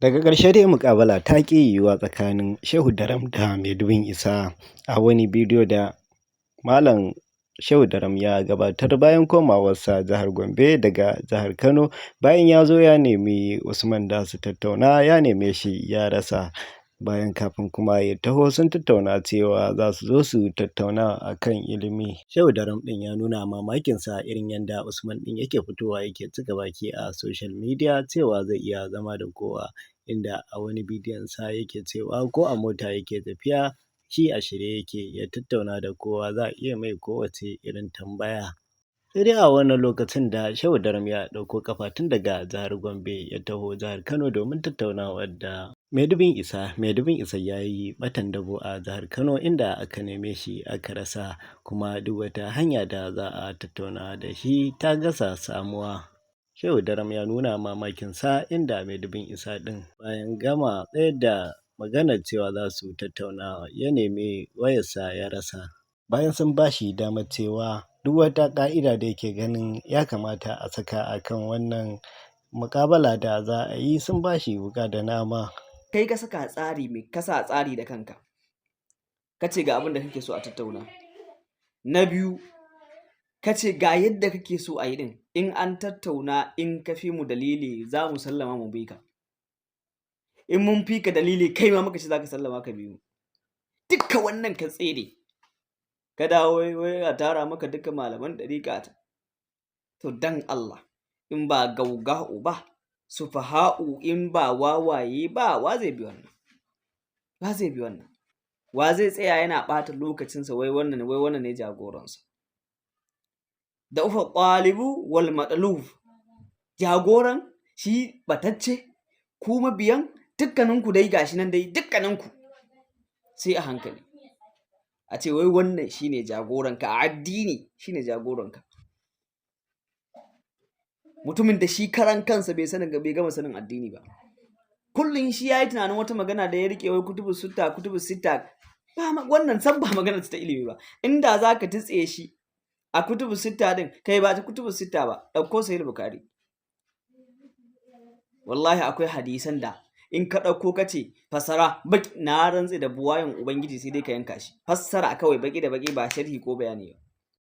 Daga ƙarshe dai muƙabala ta ƙi yiwuwa tsakanin Shehu Daram da Maidubin Isa a wani bidiyo da Malam Shehu Daram ya gabatar bayan komawarsa jihar Gombe daga jihar Kano. Bayan ya zo ya nemi Usman da su tattauna, ya neme shi ya rasa. Bayan kafin kuma ya taho sun tattauna cewa za su zo su tattauna a kan ilimi. Shehu Daram ɗin ya nuna mamakinsa irin yadda Usman ɗin yake fitowa yake cika baki a social media cewa zai iya zama da kowa, inda a wani bidiyon sa yake cewa ko a mota yake tafiya shi a shirye yake ya tattauna da kowa, za a iya mai kowace irin tambaya. Sai dai a wannan lokacin da Shehu Daram ya ɗauko ƙafa tun daga jihar Gombe ya taho jihar Kano domin tattaunawa da Maidubin Isa. Maidubin Isa ya yi ɓatan dabo a jihar Kano inda aka neme shi aka rasa, kuma duk wata hanya da za a tattauna da shi ta gasa samuwa. Shehu Daram ya nuna mamakinsa inda Maidubin Isa ɗin bayan gama tsayar da maganar cewa za su tattauna ya nemi wayarsa ya rasa. Bayan sun ba shi damar cewa duk wata ƙa'ida da yake ganin ya kamata a saka a kan wannan muƙabala da za a yi, sun ba shi wuƙa da nama. Kai ka saka tsari, mai kasa tsari da kanka, ka ce ga abin da kake so a tattauna. Na biyu, ka ce ga yadda kake so a yi ɗin, in an tattauna in ka fi mu dalili za mu sallama mu bi ka. In mun fi ka dalili kai ma muka ce za ka sallama ka bi mu. Dukka wannan ka tsere. Ka dawo wai a tara maka duka malaman ɗariƙa. To dan Allah, in ba gauga'u ba, sufaha'u, in ba wawaye ba, wa zai bi wannan? Wa zai bi wannan? Wa zai tsaya yana ɓata lokacinsa wai wannan ne jagoransa? Da ufa ɗalibu wal matsalub. Jagoran shi batacce, ku mabiyan dukkaninku dai gashi nan dai dukkaninku. Sai a hankali. A ce wai wannan shine jagoranka a addini, shine jagoranka. Mutumin da shi karan kansa bai gama sanin addini ba. Kullum shi ya yi tunanin wata magana da ya riƙe wai kutubu sita. Wannan san ba magana ta ilimi ba. Inda za ka tutse shi a kutubu sita din, kai ba ta kutubu sita ba, ɗauko Sahih Bukhari. Wallahi akwai hadisan da in ka ɗauko ka ce fassara baki, na rantse da buwayen Ubangiji sai dai ka yanka shi. Fassara kawai baki da baki, ba sharhi ko bayani ba.